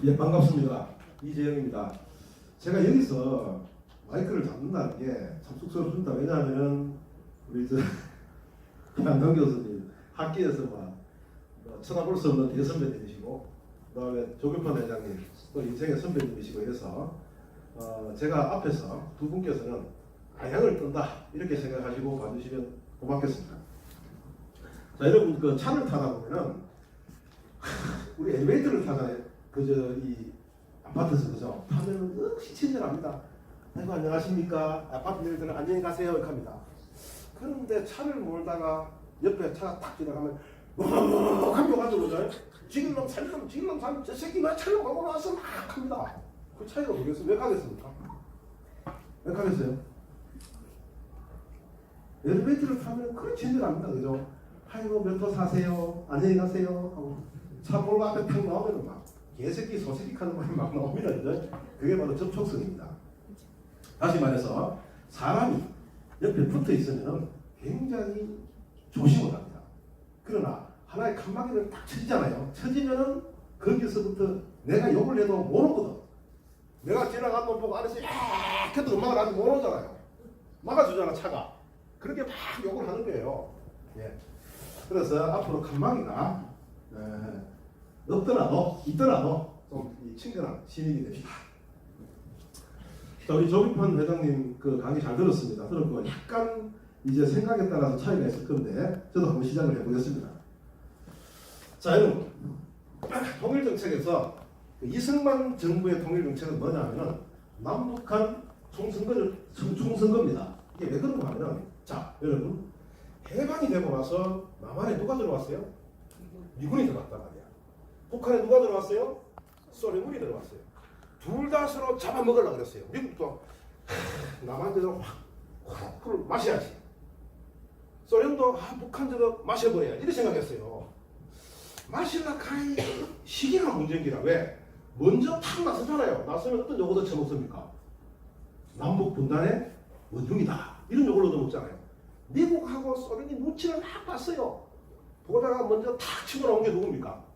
예, 반갑습니다. 이재영입니다. 제가 여기서 마이크를 잡는다는 게 참 쑥스럽습니다. 왜냐하면 우리 한동 교수님 학계에서 쳐다볼 수 없는 대선배님이시고, 그다음에 조규판 회장님 또 인생의 선배님이시고 해서 제가 앞에서 두 분께서는 아양을 뜬다 이렇게 생각하시고 봐주시면 고맙겠습니다. 자, 여러분 그 차를 타다 보면은 우리 엘리베이터를 타잖아요. 이 아파트에서 그죠? 타면은 역시 친절합니다. 아이고 안녕하십니까? 아파트 일들은 안녕히 가세요 이렇게 합니다. 그런데 차를 몰다가 옆에 차가 딱 지나가면 하고 가지고 그죠? 지금 살놈 저 새끼가 차를 몰고 나와서 막 합니다. 그 차이가 뭐겠어요? 왜 가겠습니까? 왜 가겠어요? 엘리베이터를 타면 그래 친절합니다. 그죠? 아이고 몇 호 사세요? 안녕히 가세요 하고 차 몰고 앞에 탁 나오면 막 개새끼 소새끼 하는 말이 막 나옵니다. 그죠? 그게 바로 접촉성입니다. 다시 말해서 사람이 옆에 붙어 있으면 굉장히 조심을 합니다. 그러나 하나의 칸막이를 딱 쳐지잖아요. 쳐지면은 거기서부터 내가 욕을 해도 못 오거든. 내가 지나간 놈 보고 안에서 야 해도 음악을 아직 못 오잖아요. 막아주잖아 차가. 그렇게 막 욕을 하는 거예요. 예. 그래서 앞으로 칸막이가 없더라도 있더라도 좀 친근한 시민이 됩시다. 자, 우리 조규판 회장님 그 강의 잘 들었습니다. 들었고 약간 이제 생각에 따라서 차이가 있을 건데 저도 한번 시작을 해보겠습니다. 자, 여러분 통일정책에서 이승만 정부의 통일정책은 뭐냐면은 남북한 총선거입니다. 이게 왜 그런가 하면은 자, 여러분 해방이 되고 나서 남한에 누가 들어왔어요? 미군이 들어왔단 말이야. 북한에 누가 들어왔어요? 소련군이 들어왔어요. 둘 다 서로 잡아먹으려고 그랬어요. 미국도 남한테도 확 풀을 마셔야지. 소련도 북한제도 마셔버려야 이렇게 생각했어요. 마실라 카이 시기가 문제인기라. 왜? 먼저 탁 나서잖아요. 나서면 어떤 욕을 쳐먹습니까? 남북 분단의 원흉이다 이런 욕을 얻어먹잖아요. 미국하고 소련이 눈치를 막 봤어요. 보다가 먼저 탁 치고 나온 게 누굽니까?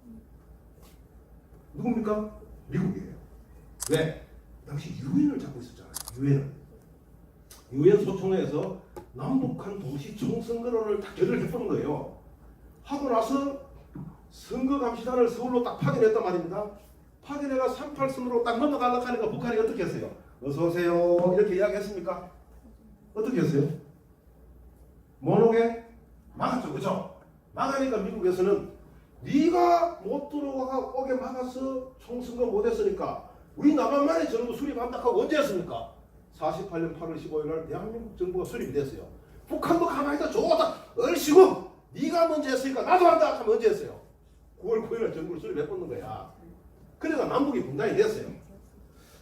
누굽니까? 미국이에요. 왜? 당시 유엔을 잡고 있었잖아요. 유엔 소총회에서 남북한 동시 총선거를 딱 결의를 해보는 거예요. 하고 나서 선거감시단을 서울로 딱 파견했단 말입니다. 파견해가 38선으로 딱 넘어가려고 하니까 북한이 어떻게 했어요? 어서오세요 이렇게 이야기했습니까? 어떻게 했어요? 못 오게 막았죠. 그죠? 막으니까 미국에서는 네가 못 들어오게 막아서 총선거 못했으니까 우리 남한만에 저런 거 수립한다고 언제 했습니까? 48년 8월 15일 날 대한민국 정부가 수립이 됐어요. 북한도 가만히 있다 좋다 얼씨구 네가 먼저 했으니까 나도 한다 하면 언제 했어요? 9월 9일 날 정부를 수립해놓는 거야. 그래서 남북이 분단이 됐어요.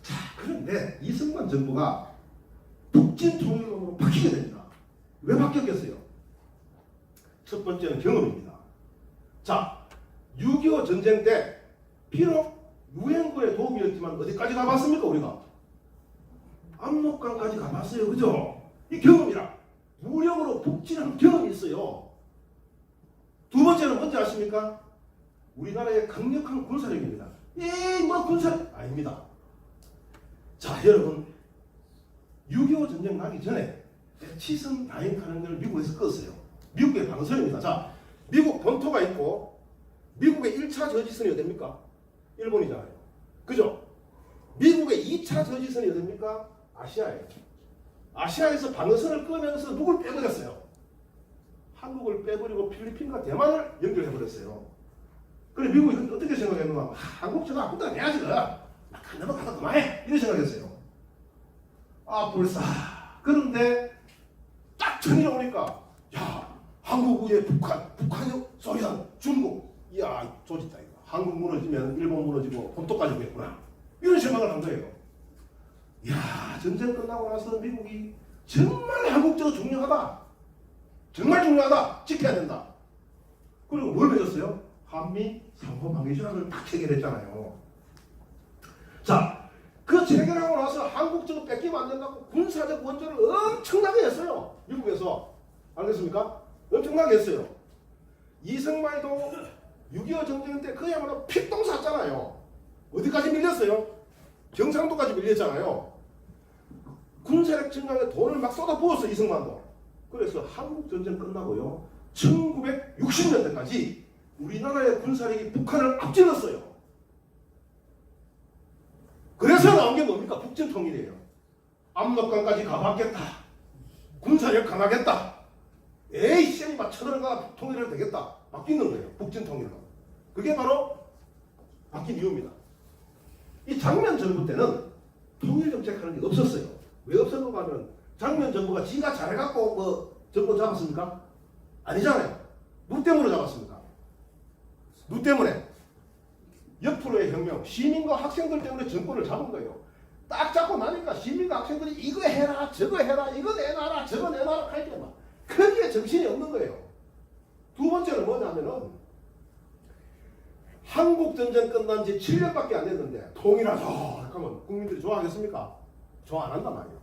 자, 그런데 이승만 정부가 북진 통일론으로 바뀌게 됩니다. 왜 바뀌었겠어요? 첫 번째는 경험입니다. 자, 6.25 전쟁 때 비록 유엔군의 도움이었지만 어디까지 가봤습니까 우리가? 압록강까지 가봤어요. 그죠? 이 경험이라 무력으로 북진한 경험이 있어요. 두 번째는 뭔지 아십니까? 우리나라의 강력한 군사력입니다. 군사력 아닙니다. 자, 여러분 6.25 전쟁 나기 전에 치선 라인 타는 걸 미국에서 껐어요. 미국의 방선입니다. 자, 미국 본토가 있고 미국의 1차 저지선이 어딥니까? 일본이잖아요. 그죠? 미국의 2차 저지선이 어딥니까? 아시아예요. 아시아에서 방어선을 끄면서 누굴 빼버렸어요? 한국을 빼버리고 필리핀과 대만을 연결해버렸어요. 그래 미국이 어떻게 생각했는가? 한국 전화 아무도 안 해야지. 막 넘어가서 그만해. 이렇게 생각했어요. 불사. 그런데 딱 전이 오니까 야 한국 위에 북한이 소련, 중국. 이야 조짓다 이거. 한국 무너지면 일본 무너지고 본토까지 오겠구나. 이런 생각을 한 거예요. 이야 전쟁 끝나고 나서 미국이 정말 한국적으로 중요하다. 정말 중요하다. 지켜야 된다. 그리고 뭘 맺었어요? 한미 상호방위조약을 딱 체결했잖아요. 자, 그 체결하고 나서 한국적으로 뺏기면 안 된다고 군사적 원조를 엄청나게 했어요. 미국에서. 알겠습니까? 엄청나게 했어요. 이승만도 6.25 전쟁 때 그야말로 핏똥 샀잖아요. 어디까지 밀렸어요? 경상도까지 밀렸잖아요. 군사력 증강에 돈을 막 쏟아부었어 이승만도. 그래서 한국전쟁 끝나고요 1960년대까지 우리나라의 군사력이 북한을 앞질렀어요. 그래서 나온 게 뭡니까? 북전통일이에요. 압록강까지 가봤겠다. 군사력 강하겠다. 에이 쌤이 막 쳐들어가 통일해도 되겠다. 바뀌는 거예요. 북전통일로. 그게 바로 바뀐 이유입니다. 이 장면 정부 때는 통일 정책하는 게 없었어요. 왜 없었는가 하면 장면 정부가 지가 잘해갖고 뭐 정권 잡았습니까? 아니잖아요. 누구 때문에 잡았습니까? 누구 때문에? 옆으로의 혁명, 시민과 학생들 때문에 정권을 잡은 거예요. 딱 잡고 나니까 시민과 학생들이 이거 해라 저거 해라 이거 내놔라 저거 내놔라 할 때 막 거기에 정신이 없는 거예요. 두 번째는 뭐냐면은 한국전쟁 끝난 지 7년밖에 안 됐는데 통일하자 하면 국민들이 좋아하겠습니까? 좋아 안 한단 말이에요.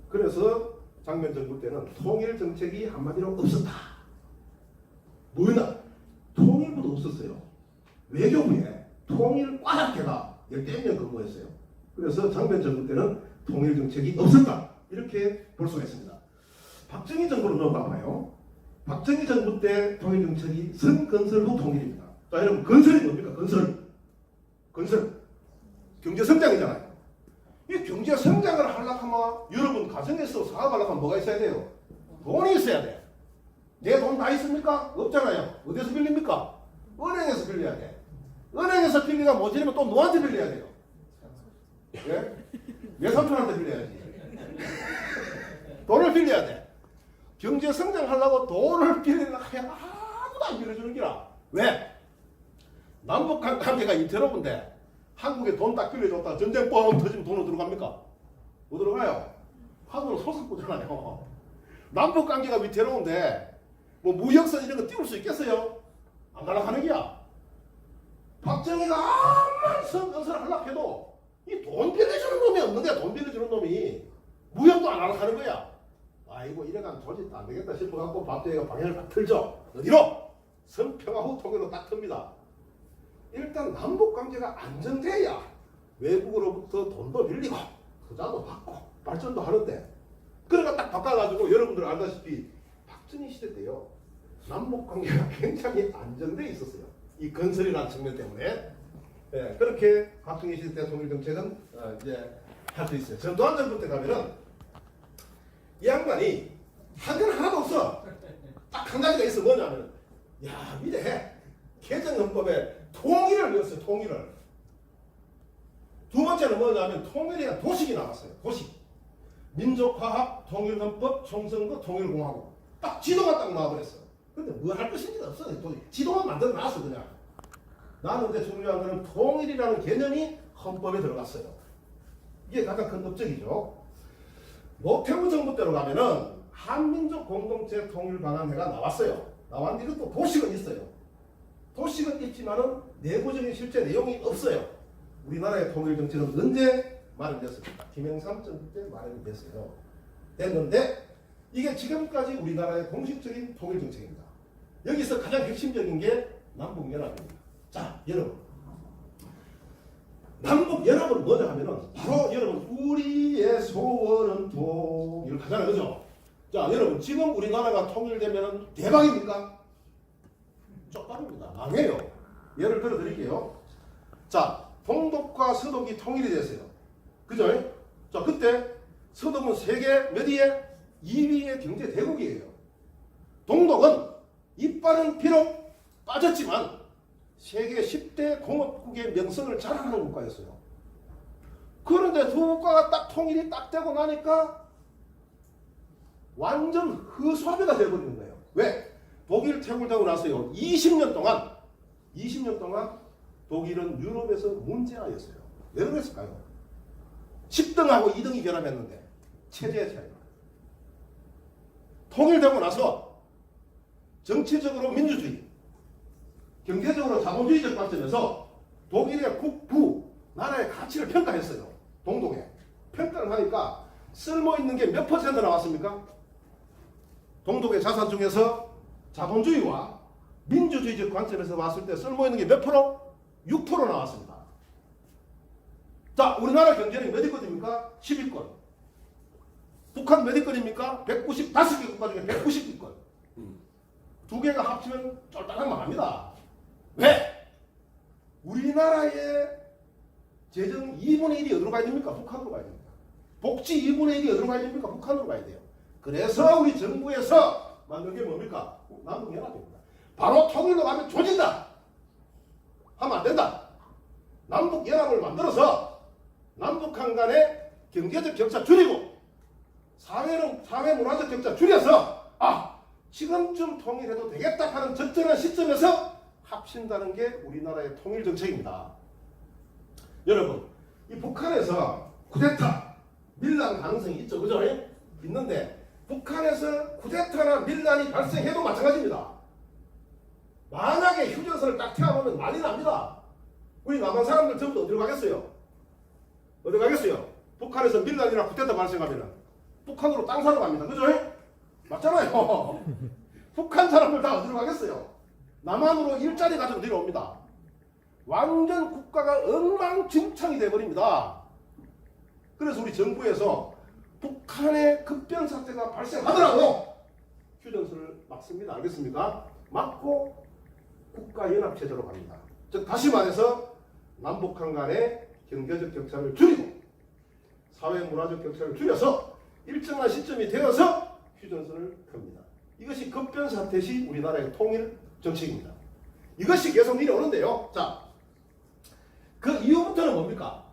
그래서 장면 정부 때는 통일 정책이 한마디로 없었다. 뭐였나? 통일부도 없었어요. 외교부에 통일과학회가 14명 근무했어요. 그래서 장면 정부 때는 통일 정책이 없었다. 이렇게 볼 수가 있습니다. 박정희 정부로 넘어가 봐요. 박정희 정부 때 통일 정책이 선건설 후 통일입니다. 자, 여러분 건설이 뭡니까? 건설. 경제 성장이잖아요. 이 경제 성장을 하려고 하면 여러분 가정에서 사업하려고 하면 뭐가 있어야 돼요? 돈이 있어야 돼. 내 돈 다 있습니까? 없잖아요. 어디서 빌립니까? 은행에서 빌려야 돼. 은행에서 빌리가 모자라면 또 누구한테 빌려야 돼요? 예? 내 삼촌한테 빌려야지. 돈을 빌려야 돼. 경제 성장하려고 돈을 빌리려고 하면 아무도 안 빌려주는 기라. 왜? 남북 관계가 이태로운데 한국에 돈 딱 빌려줬다가 전쟁 뻥 터지면 돈으로 들어갑니까? 못 들어가요. 한국으로 소속보잖아요. 남북 관계가 위태로운데 뭐 무역선 이런 거 띄울 수 있겠어요? 안 날아가는 기야. 박정희가 아무리 선건설 하려고 해도 이 돈 빌려주는 놈이 없는데 돈 빌려주는 놈이 무역도 안 날아가는 거야. 아이고 이래가면 조짓도 안 되겠다 싶어갖고 박정희가 방향을 딱 틀죠. 어디로? 성평화 후 통일로 딱 틉니다. 일단 남북관계가 안정돼야 외국으로부터 돈도 빌리고 투자도 받고 발전도 하는데 그래가 딱 바꿔가지고 여러분들 알다시피 박정희 시대 때요 남북관계가 굉장히 안정돼 있었어요. 이 건설이라는 측면 때문에 네, 그렇게 박정희 시대 때 통일정책은 이제 할 수 있어요. 전두환 정부 때 가면은 이 양반이 한 건 하나도 없어. 딱 한 가지가 있어. 뭐냐면 야 미래 개정헌법에 통일을 넣었어요. 통일을. 두 번째는 뭐냐면 통일에 도식이 나왔어요. 도식. 민족화합, 통일헌법, 총선거, 통일공화국. 딱 지도가 딱 나와버렸어. 근데 뭐 할 것인지가 없어. 지도만 만들어 놨어 그냥. 나는 근데 중요한 거는 통일이라는 개념이 헌법에 들어갔어요. 이게 가장 큰 업적이죠. 노태우 정부 때로 가면은 한민족 공동체 통일 방안회가 나왔어요. 나왔는데 이것도 도식은 있어요. 도식은 있지만은 내부적인 실제 내용이 없어요. 우리나라의 통일 정책은 언제 마련됐습니까? 김영삼 정부 때 마련이 됐어요. 됐는데 이게 지금까지 우리나라의 공식적인 통일 정책입니다. 여기서 가장 핵심적인 게 남북연합입니다. 자, 여러분. 남북연합은 뭐냐 하면은 바로 여러분 우리의 소원은 통일 하잖아요. 그죠? 자, 여러분 지금 우리나라가 통일되면은 대박입니까? 쪽팔입니다. 망해요. 예를 들어 드릴게요. 자, 동독과 서독이 통일이 됐어요. 그죠? 자, 그때 서독은 세계 몇 위에? 2위의 경제 대국이에요. 동독은 이빨은 비록 빠졌지만 세계 10대 공업국의 명성을 자랑하는 국가였어요. 그런데 두 국가가 딱 통일이 딱 되고 나니까 완전 허수아비가 되어버리는 거예요. 왜? 독일 퇴굴되고 나서요. 20년 동안 독일은 유럽에서 문제아였어요. 왜 그랬을까요? 10등하고 2등이 결합했는데 체제의 차이가. 통일되고 나서 정치적으로 민주주의, 경제적으로 자본주의적 관점에서 독일의 국부, 나라의 가치를 평가했어요. 동독에. 평가를 하니까 쓸모있는 게 몇 퍼센트 나왔습니까? 동독의 자산 중에서 자본주의와 민주주의적 관점에서 봤을 때 쓸모있는 게 몇 프로? 6% 나왔습니다. 자, 우리나라 경제는 몇 위권입니까? 10위권. 북한 몇 위권입니까? 195개 국가 중에 190위권. 두 개가 합치면 쫄딱 망합니다. 왜? 우리나라의 재정 2분의 1이 어디로 가야 됩니까? 북한으로 가야 됩니다. 복지 2분의 1이 어디로 가야 됩니까? 북한으로 가야 돼요. 그래서 우리 정부에서 만든 게 뭡니까? 남북연합입니다. 바로 통일로 가면 조진다. 하면 안 된다. 남북연합을 만들어서 남북한 간의 경제적 격차 줄이고 사회 문화적 격차 줄여서 지금쯤 통일해도 되겠다 하는 적절한 시점에서 합친다는 게 우리나라의 통일 정책입니다. 여러분, 이 북한에서 쿠데타, 밀란 가능성이 있죠. 그죠? 있는데 북한에서 쿠데타나 밀란이 발생해도 마찬가지입니다. 만약에 휴전선을 딱 태워보면 난리 납니다. 우리 남한 사람들 전부 어디로 가겠어요? 어디 가겠어요? 북한에서 밀란이나 쿠데타 발생하면 북한으로 땅 사러 갑니다. 그죠? 맞잖아요. 북한 사람들 다 어디로 가겠어요? 남한으로 일자리 가지고 내려옵니다. 완전 국가가 엉망진창이 돼버립니다. 그래서 우리 정부에서 북한의 급변 사태가 발생하더라도 휴전선을 막습니다. 알겠습니까? 막고 국가연합체제로 갑니다. 즉 다시 말해서 남북한 간의 경제적 격차를 줄이고 사회문화적 격차를 줄여서 일정한 시점이 되어서 휴전선을 큽니다. 이것이 급변 사태 시 우리나라의 통일 정책입니다. 이것이 계속 내려오는데요. 자, 그 이후부터는 뭡니까?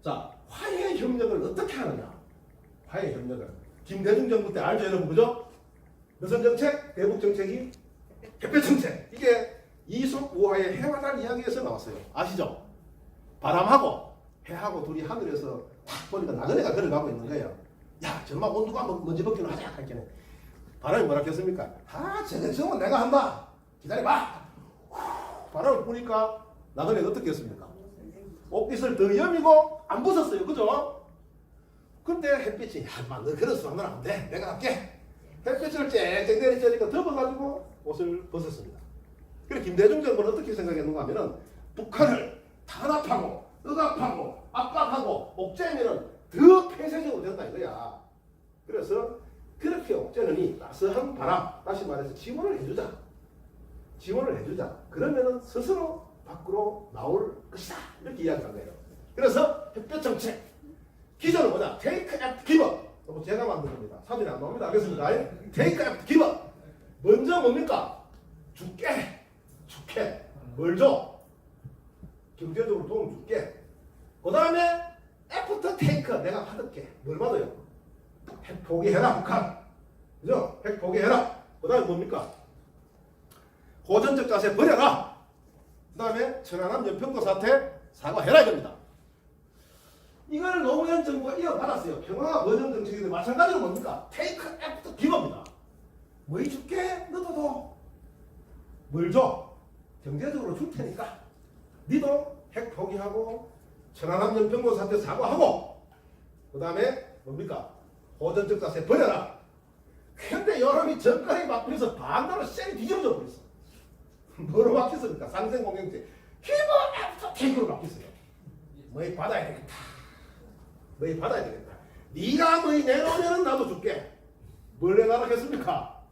자, 화해협력을 어떻게 하느냐? 화해협력을. 김대중 정부 때 알죠, 여러분? 그죠? 무슨 정책? 대북 정책이 협회 정책. 이게 이속 우하의 해와달 이야기에서 나왔어요. 아시죠? 바람하고 해하고 둘이 하늘에서 탁 보니까 나그네가 걸어가고 있는 거예요. 야, 정말 온도가 먼지 벗기는 하자. 할게는 바람이 뭐라 했습니까? 저건 내가 한다. 기다려봐. 바람을 부니까 나그네가 어떻게 했습니까? 옷깃을 더 여미고 안 벗었어요. 그죠? 근데 햇빛이 너 그래서 하면 안 돼. 내가 할게. 햇빛을 쨍쨍 내리쬐니까 덮어가지고 옷을 벗었습니다. 그래서 김대중 정부는 어떻게 생각했는가 하면은 북한을 탄압하고 억압하고 압박하고 옥죄면은 더 폐쇄적으로 된다 이거야. 그래서 그렇게 옥죄느니 따스한 바람, 다시 말해서 지원을 해주자. 그러면은 스스로 밖으로 나올 것이다. 이렇게 이야기한 거예요. 그래서 햇볕 정책. 기조는 뭐냐? Take after give up. 제가 만든 겁니다. 사진이 안 나옵니다. 알겠습니다. Take after give up. 먼저 뭡니까? 줄게. 뭘 줘? 경제적으로 도움 줄게. 그 다음에 after take. 내가 받을게. 뭘 받아요? 핵 포기해라 북한. 그죠? 핵 포기해라. 그 다음에 뭡니까? 호전적 자세 버려라. 그 다음에 천안함 연평도 사태 사과해라 이겁니다. 이걸 노무현 정부가 이어받았어요. 평화와 번영 정책인데 마찬가지로 뭡니까? Take after give입니다. 뭐 줄게? 너도 줘. 뭘 줘? 경제적으로 줄 테니까 니도 핵 포기하고 천안함 연평도 사태 사과하고 그 다음에 뭡니까? 호전적 자세 버려라. 근데 여러분이 정권이 바뀌면서 반대로 쌩 뒤집어져 버렸어. 뭐로 바뀌었습니까? 상생공영제 기본 애프터 테이크로 바뀌었어요. 뭐이 받아야 되겠다. 네가 뭐이 내놓으면 나도 줄게. 뭘 내놔라 했습니까?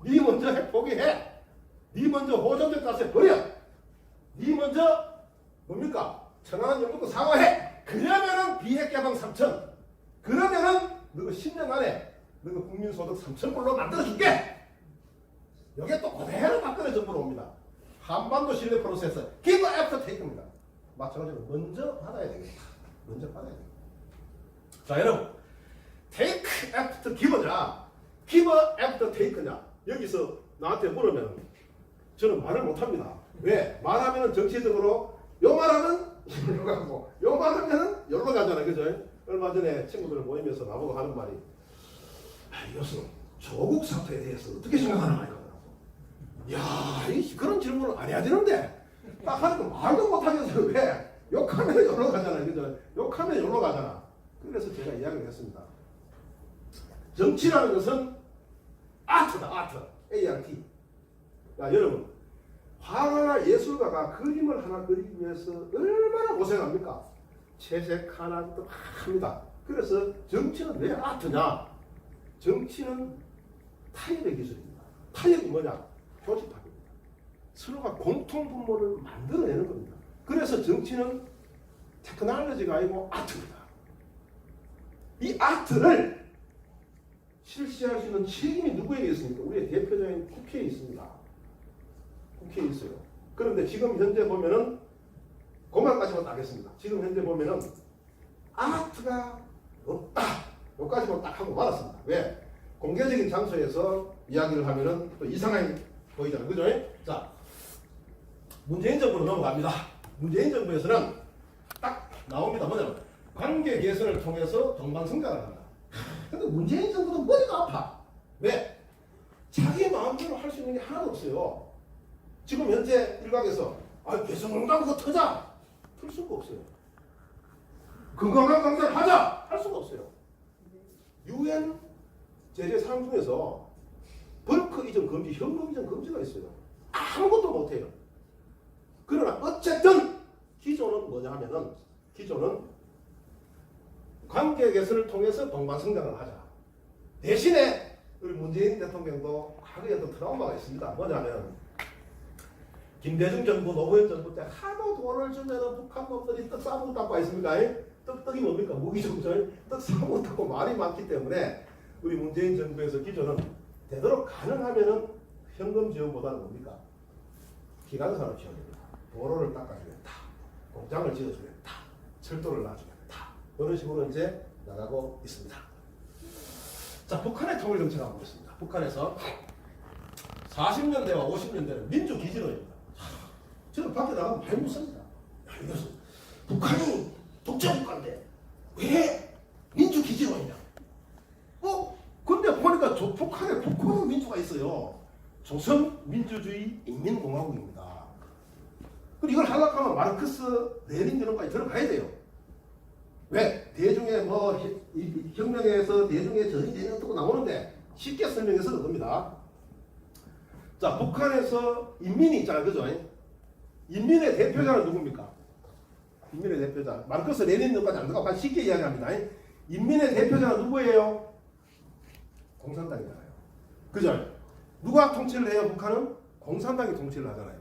네 먼저 핵 포기해. 네 먼저 호전적 자세 버려. 네 먼저 뭡니까? 천안함 연평도 사과해. 그러면은 비핵 개방 3천. 그러면은 너가 10년 안에 너가 국민소득 3,000불로 만들어줄게. 여기에 또 그대로 박근혜 정부로 옵니다. 한반도 신뢰 프로세스 give after take입니다. 마찬가지로 먼저 받아야 되겠다. 자, 여러분, take after give냐, give after take냐. 여기서 나한테 물으면 저는 말을 못합니다. 왜? 말하면 정치적으로 요 말하면 여기로 가고 요 말하면 여기로 가잖아요. 그죠? 얼마 전에 친구들 모이면서 나보고 하는 말이 이것은 조국 사태에 대해서 어떻게 생각하나 이거더라고. 야, 그런 질문을 안 해야 되는데 딱 하니까 말도 못하겠어요. 왜? 욕하면 여기로 가잖아요. 그죠? 욕하면 여기로 가잖아. 그래서 제가 이야기를 했습니다. 정치라는 것은 아트다. 아트. ART. 야, 여러분, 화가나 예술가가 그림을 하나 그리기 위해서 얼마나 고생합니까? 채색하나도 합니다. 그래서 정치는 왜 아트냐? 정치는 타협의 기술입니다. 타협이 뭐냐? 조직합니다. 서로가 공통 분모를 만들어내는 겁니다. 그래서 정치는 테크놀로지가 아니고 아트입니다. 이 아트를 실시할 수 있는 책임이 누구에게 있습니까? 우리의 대표적인 국회에 있습니다. 국회에 있어요. 그런데 지금 현재 보면은 그만까지만 따겠습니다. 지금 현재 보면은 아트가 없다. 여기까지만 딱 하고 말았습니다. 왜? 공개적인 장소에서 이야기를 하면은 또 이상하게 보이잖아요. 그죠? 자, 문재인 정부로 넘어갑니다. 문재인 정부에서는 딱 나옵니다. 뭐냐면 관계 개선을 통해서 동반성장을 한다. 근데 문재인 정부는 머리가 아파. 왜? 자기 마음대로 할 수 있는 게 하나도 없어요. 지금 현재 일각에서 개성공단 그거 터자! 틀 수가 없어요. 건강한 강사를 하자! 할 수가 없어요. UN 제재 사항 중에서 벌크 이전 금지, 현금 이전 금지가 있어요. 아무것도 못해요. 그러나 어쨌든 기존은 뭐냐 하면은 기존은 관계 개선을 통해서 동반성장을 하자. 대신에 우리 문재인 대통령도 과거에 또 트라우마가 있습니다. 뭐냐면 김대중 정부, 노무현 정부 때 하도 돈을 주면은 북한 놈들이 떡 싸먹었다고 했습니까? 떡이 뭡니까? 무기정전, 떡 싸먹었다고 말이 많기 때문에 우리 문재인 정부에서 기존은 되도록 가능하면은 현금 지원보다는 뭡니까? 기간산업 지원입니다. 도로를 닦아주겠다, 공장을 지어주겠다, 철도를 놔주겠다. 이런 식으로 이제 나가고 있습니다. 자, 북한의 통일 정책을 보겠습니다. 북한에서 40년대와 50년대는 민주기지론입니다. 저는 밖에 나가면 발 묻습니다. 이것은 북한이 독재국가인데 왜 민주기지론이냐? 근데 보니까 북한에 국호는 민주가 있어요. 조선민주주의 인민공화국입니다. 그리고 이걸 하락하면 마르크스, 레닌 이런 거까지 들어가야 돼요. 왜? 대중의 혁명에서 대중의 전이 뜨고 나오는데 쉽게 설명해서 그겁니다. 자, 북한에서 인민이 있잖아요. 그죠? 인민의 대표자는 누굽니까? 인민의 대표자. 마르크스, 레닌 등까지 안 들어가고 쉽게 이야기합니다. 인민의 대표자는 누구예요? 공산당이잖아요. 그죠? 누가 통치를 해요? 북한은? 공산당이 통치를 하잖아요.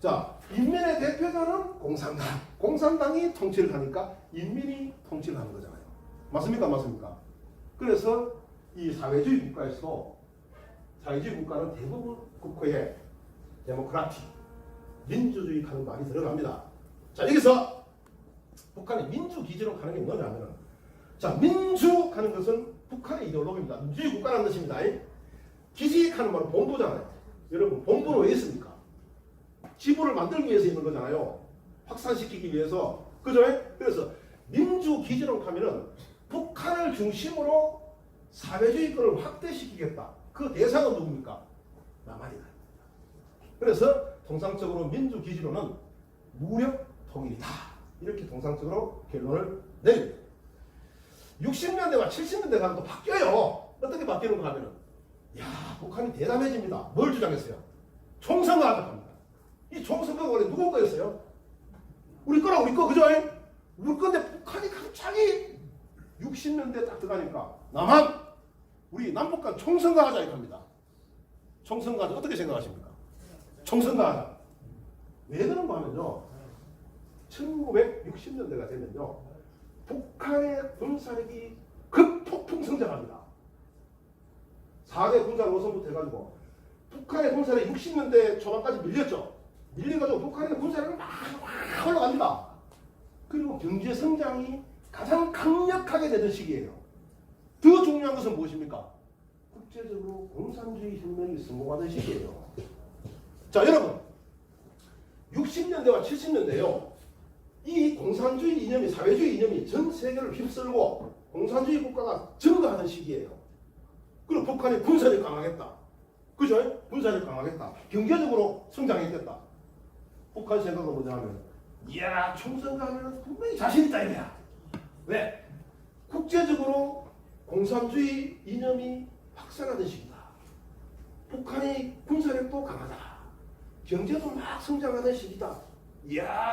자, 인민의 대표자는 공산당. 공산당이 통치를 하니까 인민이 통치를 하는 거잖아요. 맞습니까? 맞습니까? 그래서 이 사회주의 국가에서 사회주의 국가는 대부분 국회에 데모크라틱, 민주주의 하는 말이 들어갑니다. 자, 여기서 북한이 민주기지로 가는 게 뭐냐면, 자, 민주 하는 것은 북한의 이데올로기입니다. 민주주의 국가라는 뜻입니다. 기지하는 말은 본부잖아요. 여러분, 본부는 왜 있습니까? 지부를 만들기 위해서 있는 거잖아요. 확산시키기 위해서. 그죠? 그래서 민주기지론 하면은 북한을 중심으로 사회주의권을 확대시키겠다. 그 대상은 누굽니까? 남한이다. 그래서 통상적으로 민주기지론은 무력 통일이다. 이렇게 통상적으로 결론을 내립니다. 60년대와 70년대 가면 또 바뀌어요. 어떻게 바뀌는가 하면은, 북한이 대담해집니다. 뭘 주장했어요? 총선거 하자고 합니다. 이 총선거가 원래 누구 거였어요? 우리 거라, 우리 거, 그죠? 우리 건데 북한이 갑자기 60년대 딱 들어가니까, 우리 남북 간 총선거 하자 이렇게 합니다. 총선거 하자. 어떻게 생각하십니까? 총선거 하자. 왜 그런가 하면요, 1960년대가 되면요, 북한의 군사력이 급폭풍 성장합니다. 4대 군사 노선부터 해가지고 북한의 군사력이 60년대 초반까지 밀렸죠. 밀려가지고 북한의 군사력이 막 올라갑니다. 그리고 경제 성장이 가장 강력하게 되던 시기예요. 더 중요한 것은 무엇입니까? 국제적으로 공산주의 혁명이 성공하던 시기예요. 자, 여러분, 60년대와 70년대요, 이 공산주의 이념이, 사회주의 이념이 전 세계를 휩쓸고 공산주의 국가가 증가하는 시기예요. 그리고 북한이 군사력 강하겠다. 그죠? 군사력 강하겠다. 경제적으로 성장했겠다. 북한 생각은 뭐냐 하면, 총선 가면 분명히 자신 있다 이거야. 왜? 국제적으로 공산주의 이념이 확산하던 시기다. 북한이 군사력도 강하다. 경제도 막 성장하던 시기다.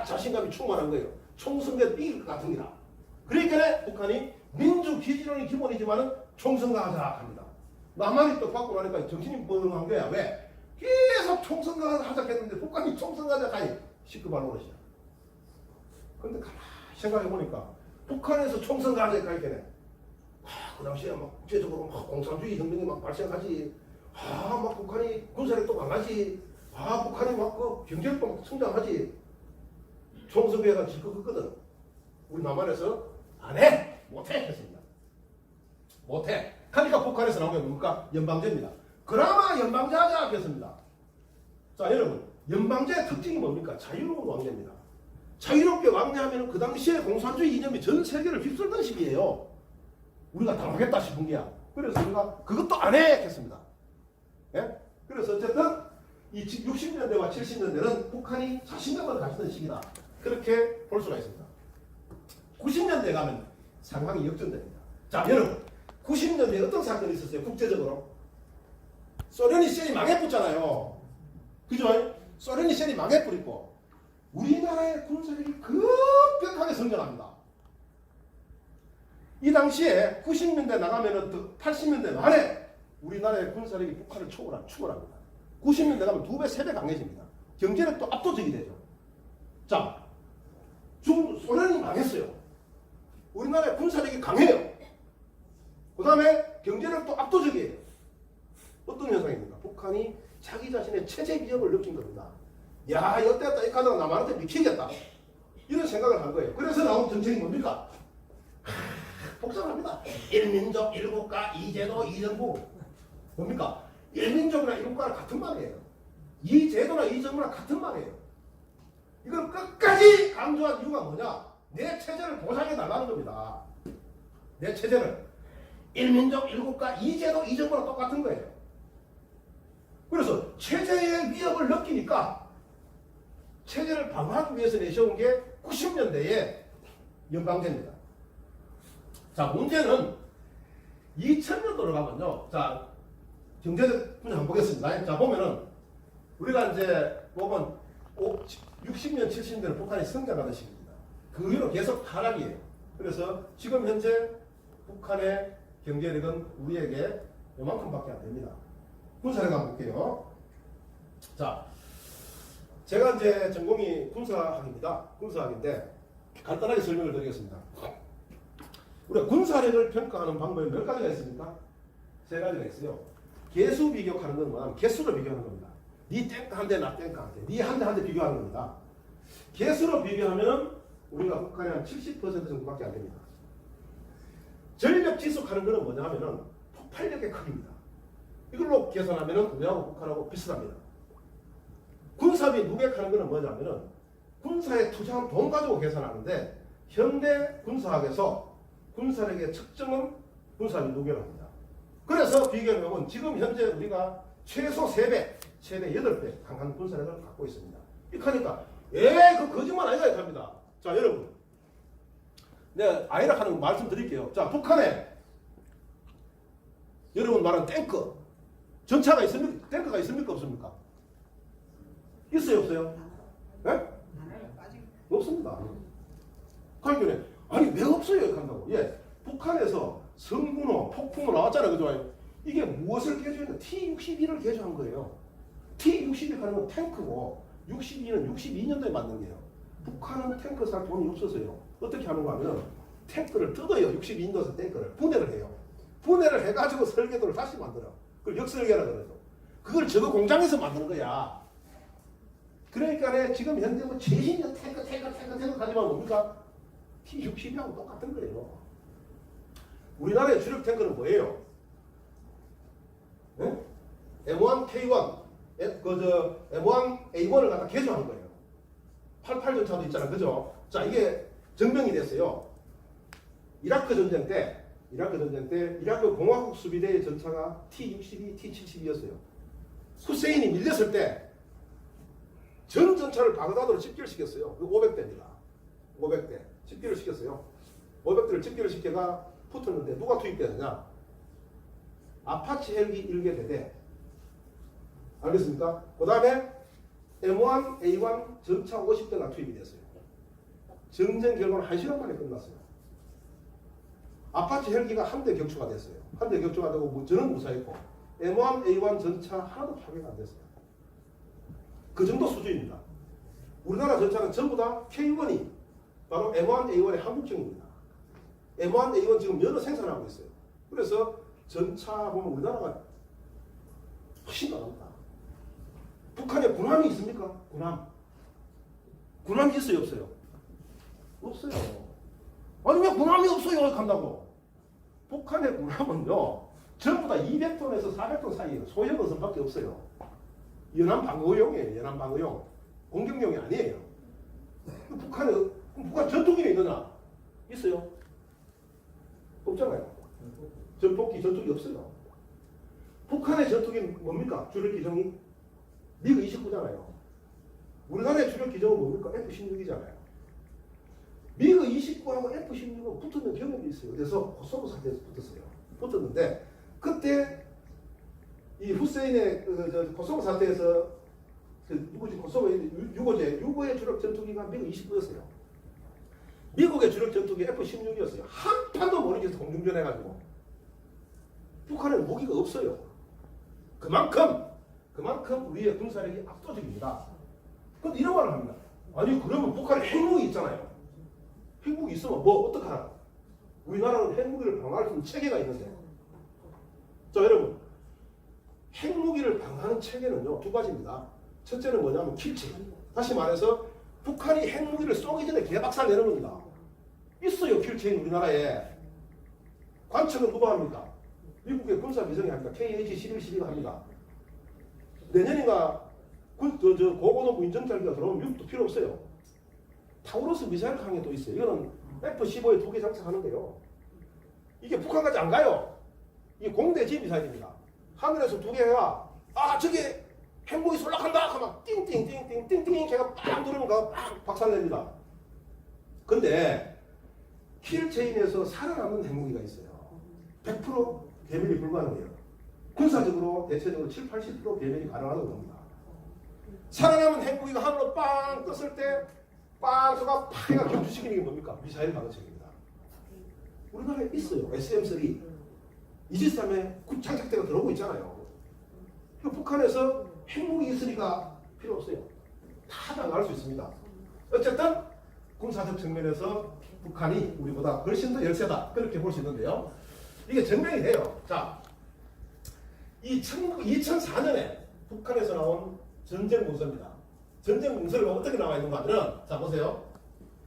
자신감이 충만한 거예요. 총선거에 이길 것 같습니다. 그러니까 북한이 민주기지론이 기본이지만은 총선거하자 합니다. 남한이 또 받고 나니까 정신이 멍한 거야. 왜? 계속 총선거하자 했는데 북한이 총선거하자 가니 시급한 노릇이야. 그런데 가만히 생각해보니까 북한에서 총선거하자 가니까 그 당시에 막 국제적으로 막 공산주의 혁명이 막 발생하지. 막 북한이 군사력도 강하지. 북한이 막 그 경제력도 막 성장하지. 총선거가 질 것 같거든. 우리 남한에서 안 해! 못해! 했습니다. 못해. 하니까 북한에서 나온 게 뭡니까? 연방제입니다. 그나마 연방제 하자 하겠습니다. 자, 여러분. 연방제의 특징이 뭡니까? 자유로운 왕래입니다. 자유롭게 왕래하면 그 당시에 공산주의 이념이 전 세계를 휩쓸던 시기예요. 우리가 당하겠다 싶은 게야. 그래서 우리가 그것도 안 해! 했습니다. 예? 그래서 어쨌든 이 60년대와 70년대는 북한이 자신감을 가지던 시기다. 그렇게 볼 수가 있습니다. 90년대 가면 상황이 역전됩니다. 자, 여러분. 90년대에 어떤 사건이 있었어요? 국제적으로. 소련이 셀이 망해버렸잖아요. 그죠? 소련이 셀이 망해버리고 우리나라의 군사력이 급격하게 성장합니다. 이 당시에 90년대 나가면은 80년대 말에 우리나라의 군사력이 북한을 추월합니다. 90년대 가면 2배, 3배 강해집니다. 경제력도 압도적이 되죠. 자, 소련이 망했어요. 우리나라의 군사력이 강해요. 그 다음에 경제력도 압도적이에요. 어떤 현상입니까? 북한이 자기 자신의 체제 위협을 느낀 겁니다. 야, 이때였다, 이 카드가 남한테 미치겠다. 이런 생각을 한 거예요. 그래서 나온 정책이 뭡니까? 복잡합니다. 일민족, 일국가, 이제도, 이정부. 뭡니까? 일민족이나 일국가랑 같은 말이에요. 이제도나 이정부랑 같은 말이에요. 이걸 끝까지 강조한 이유가 뭐냐? 내 체제를 보장해 달라는 겁니다. 내 체제를. 일민족, 일국가, 이제도, 이정부랑 똑같은 거예요. 그래서 체제의 위협을 느끼니까 체제를 방어하기 위해서 내세운 게 90년대의 연방제입니다. 자, 문제는 2000년도로 가면요. 자, 경제적 분석 한번 보겠습니다. 자, 보면은 우리가 이제 보면 60년, 70년대는 북한이 성장하던 시기입니다. 그 이후로 계속 하락이에요. 그래서 지금 현재 북한의 경제력은 우리에게 요만큼밖에 안 됩니다. 군사력 한번 볼게요. 자, 제가 이제 전공이 군사학입니다. 군사학인데 간단하게 설명을 드리겠습니다. 우리가 군사력을 평가하는 방법이 몇 가지가 있습니까? 3가지가 있어요. 개수 비교하는 건 뭐냐면 개수로 비교하는 겁니다. 니 탱크 한 대, 나 탱크 한 대. 니 한 대 한 대 비교하는 겁니다. 개수로 비교하면 우리가 북한이 한 70% 정도밖에 안 됩니다. 전력 지속하는 것은 뭐냐 하면은 폭발력의 크기입니다. 이걸로 계산하면은 우리하고 북한하고 비슷합니다. 군사비 누계하는 것은 뭐냐면은 군사에 투자한 돈 가지고 계산하는데 현대 군사학에서 군사력의 측정은 군사비 누계랍니다. 그래서 비교해보면 지금 현재 우리가 최소 3배, 최대 8배 강한 군사력을 갖고 있습니다. 이렇게 하니까 그 거짓말 아니다 이렇게 합니다. 자, 여러분. 내가 아이락 하는 거 말씀드릴게요. 자, 북한에 여러분 말한 탱크 전차가 있습니까? 탱크가 있습니까? 없습니까? 있어요? 없어요? 네? 없습니다. 그러니까 아니 왜 없어요? 이렇게 한다고. 예, 북한에서 성군호, 폭풍호 나왔잖아요. 그죠? 이게 무엇을 개조했냐? T-62를 개조한 거예요. T-62 하는 건 탱크고 62는 62년도에 만든 거예요. 북한은 탱크 살 돈이 없어서요. 어떻게 하는가 하면 탱크를 뜯어요. 62년도에서 탱크를 분해를 해요. 분해를 해가지고 설계도를 다시 만들어. 그걸 역설계라 그러죠. 그걸 저거 공장에서 만드는 거야. 그러니까 지금 현재 뭐 최신형 탱크 하지만 뭡니까? T-62하고 똑같은 거예요. 우리나라의 주력 탱크는 뭐예요? 네? M1K1, M1A1을 갖다 개조한 거예요. 88 전차도 있잖아, 그죠? 자, 이게 증명이 됐어요. 이라크 전쟁 때 이라크 공화국 수비대의 전차가 T-62, T-72였어요. 후세인이 밀렸을 때 전 전차를 바그다드로 집결시켰어요. 그 500대입니다. 500대 집결을 시켰어요. 500대를 집결을 시켜가 붙었는데 누가 투입되느냐? 아파치 헬기 1개 대대. 알겠습니까? 그 다음에 M1A1 전차 50대가 투입이 됐어요. 정전 결과는 1시간 만에 끝났어요. 아파치 헬기가 한 대 격추가 됐어요. 한 대 격추가 되고 저는 무사했고 M1, A1 전차 하나도 파괴가 안 됐어요. 그 정도 수준입니다. 우리나라 전차는 전부 다 K1이 바로 M1, A1의 한국형입니다. M1, A1 지금 여러 생산하고 있어요. 그래서 전차 보면 우리나라가 훨씬 나갑니다. 북한에 군함이 있습니까? 군함이 있어요, 없어요? 없어요. 아니 왜 군함이 없어요? 간다고. 북한의 군함은요 전부 다 200톤에서 400톤 사이에요. 소형 어선밖에 없어요. 연안 방어용이에요. 연안 방어용. 공격용이 아니에요. 북한 전투기가 있느냐? 있어요? 없잖아요. 전투기 없어요. 북한의 전투기는 뭡니까? 주력 기종이 미그 29잖아요. 우리나라의 주력 기종은 뭡니까? F-16이잖아요. 미그 29하고 F-16은 붙었는 경험이 있어요. 그래서 코소보 사태에서 붙었어요. 붙었는데 그때 이 후세인의 코소보 사태에서 누구지? 코소보의 유고의 주력 전투기가 미그 29였어요. 미국의 주력 전투기 F-16이었어요. 한 판도 못 이겨서 공중전해가지고 북한에는 무기가 없어요. 그만큼 우리의 군사력이 압도적입니다. 그런데 이런 말을 합니다. 아니 그러면 북한에 핵무기 있잖아요. 핵무기 있으면 뭐 어떡하나? 우리나라는 핵무기를 방어할 수 있는 체계가 있는데. 자 여러분, 핵무기를 방어하는 체계는요 두 가지입니다. 첫째는 뭐냐면 킬체인. 다시 말해서 북한이 핵무기를 쏘기 전에 개박살 내는 겁니다. 있어요 킬체인 우리나라에. 관측은 누가 합니까? 미국의 군사비정이 합니다. KH-1112가 합니다. 내년인가 고고도부 인정자기가 들어오면 미국도 필요 없어요. 타우러스 미사일 강에 또 있어요. 이거는 F-15에 2개 장착하는데요. 이게 북한까지 안 가요. 이게 공대지 미사일입니다. 하늘에서 2개가 저게 핵무기 쏠락한다 하면 띵띵띵띵띵띵 걔가 빵 누르면 빵 박살냅니다. 근데 킬체인에서 살아남는 핵무기가 있어요. 100% 배멸이 불가능해요. 군사적으로 대체적으로 70-80% 배멸이 가능하다고 봅니다. 살아남은 핵무기가 하늘로 빵 떴을 때 빵 쏘가 파괴가 격추시키는 게 뭡니까? 미사일 방어책입니다. 우리나라에 있어요. SM-3 이지스함에 장착대가 들어오고 있잖아요. 북한에서 핵무기 있으니까 필요 없어요. 다 방어할 수 있습니다. 어쨌든 군사적 측면에서 북한이 우리보다 훨씬 더 열세다. 그렇게 볼 수 있는데요. 이게 증명이 돼요. 자, 이 2004년에 북한에서 나온 전쟁 문서입니다. 전쟁 문서를 어떻게 나와 있는가 하면 자 보세요.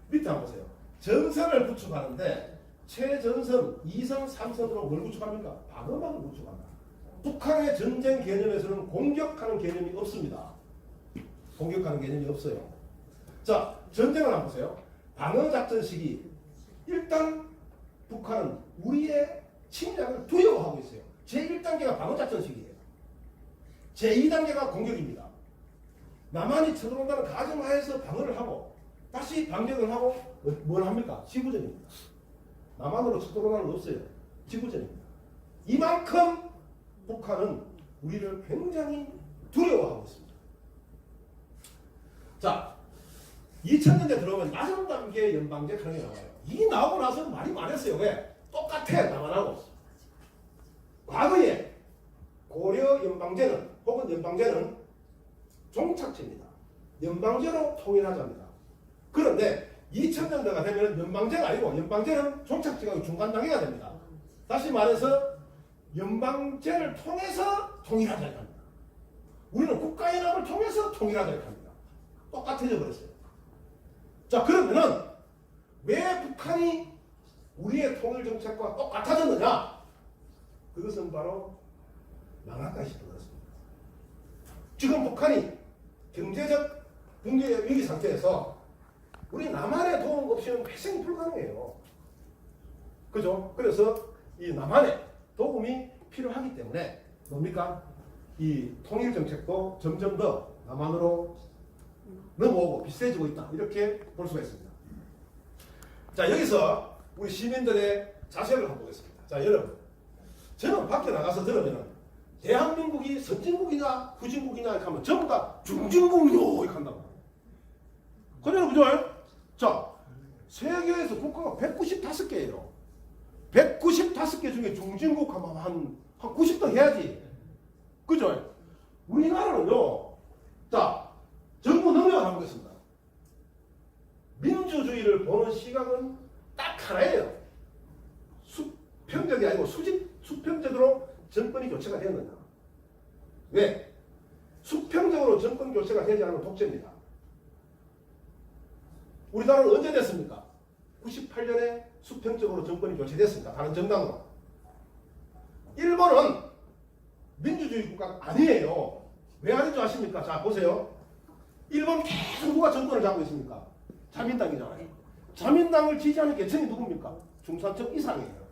밑에 한번 보세요. 전선을 구축하는데 최전선 2선, 3선으로 뭘 구축합니까? 방어망을 구축한다. 북한의 전쟁 개념에서는 공격하는 개념이 없습니다. 공격하는 개념이 없어요. 자, 전쟁을 한번 보세요. 방어작전 시기 일단 북한은 우리의 침략을 두려워하고 있어요. 제1단계가 방어작전 시기예요. 제2단계가 공격입니다. 남한이 쳐들어온다는 가정하에서 방어를 하고 다시 반격을 하고 뭘 합니까? 지구전입니다. 남한으로 쳐들어오는 건 없어요. 지구전입니다. 이만큼 북한은 우리를 굉장히 두려워하고 있습니다. 자, 2000년대 들어오면 낮은 단계 연방제 하는 게 나와요. 이 나오고 나서 말이 많았어요. 왜? 똑같아 남한하고. 과거에 고려 연방제는 혹은 연방제는 종착제입니다. 연방제로 통일하자입니다. 그런데 2000년대가 되면 연방제가 아니고 연방제는 종착제가 중간 단계가 됩니다. 다시 말해서 연방제를 통해서 통일하자 합니다. 우리는 국가연합을 통해서 통일하자 합니다. 똑같아져 버렸어요. 자 그러면은 왜 북한이 우리의 통일 정책과 똑같아졌느냐? 그것은 바로 망할까 싶어졌습니다. 지금 북한이 경제적 붕괴 위기 상태에서 우리 남한의 도움 없이는 회생이 불가능해요. 그죠? 그래서 이 남한의 도움이 필요하기 때문에 뭡니까? 이 통일 정책도 점점 더 남한으로 넘어오고 비슷해지고 있다. 이렇게 볼 수가 있습니다. 자 여기서 우리 시민들의 자세를 한번 보겠습니다. 자 여러분, 저는 밖에 나가서 들으면 대한민국이 선진국이냐 후진국이냐 이렇게 하면 전부 다 중진국이요 이렇게 한다고. 그래요, 그죠? 자 세계에서 국가가 195개예요. 195개 중에 중진국 하면 한 90등 해야지. 그죠? 우리나라는요. 자, 정부 능력을 한번 보겠습니다. 민주주의를 보는 시각은 딱 하나예요. 수평적이 아니고 수평적으로 정권이 교체가 되었느냐. 왜? 수평적으로 정권 교체가 되지 않으면 독재입니다. 우리나라는 언제 됐습니까? 98년에 수평적으로 정권이 교체됐습니다. 다른 정당으로. 일본은 민주주의 국가가 아니에요. 왜 아닌 줄 아십니까? 자, 보세요. 일본 계속 누가 정권을 잡고 있습니까? 자민당이잖아요. 자민당을 지지하는 계층이 누굽니까? 중산층 이상이에요.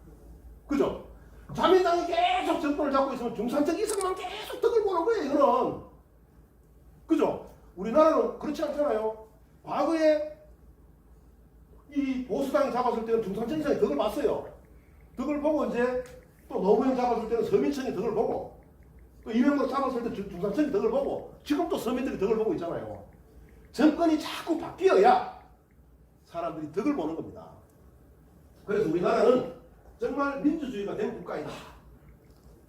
그죠? 자민당이 계속 정권을 잡고 있으면 중산층 이상만 계속 덕을 보는 거예요, 이거는. 그죠? 우리나라는 그렇지 않잖아요. 과거에 이 보수당이 잡았을 때는 중산층 이상이 덕을 봤어요. 덕을 보고 이제 또 노무현 잡았을 때는 서민층이 덕을 보고 또 이명박 잡았을 때 중산층이 덕을 보고 지금 또 서민들이 덕을 보고 있잖아요. 정권이 자꾸 바뀌어야 사람들이 덕을 보는 겁니다. 그래서 우리나라는 정말 민주주의가 된 국가이다.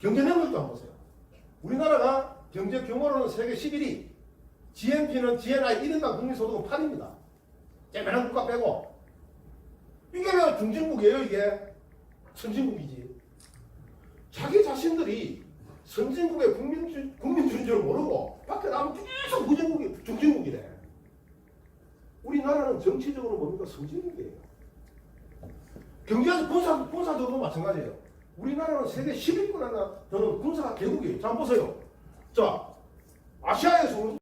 경제 능력도 한번 보세요. 우리나라가 경제 규모로는 세계 11위, GNP는 GNI 1인당 국민소득은 8입니다. 째매난 국가 빼고. 이게 왜 중진국이에요, 이게? 선진국이지. 자기 자신들이 선진국의 국민주의인 줄 모르고 밖에 나가면 계속 무진국이, 중진국이래. 우리나라는 정치적으로 뭡니까? 선진국이에요. 경제에서 군사적으로 마찬가지예요. 우리나라는 세계 10위권 하나 더는 군사 개국이에요. 자, 한번 보세요. 자, 아시아에서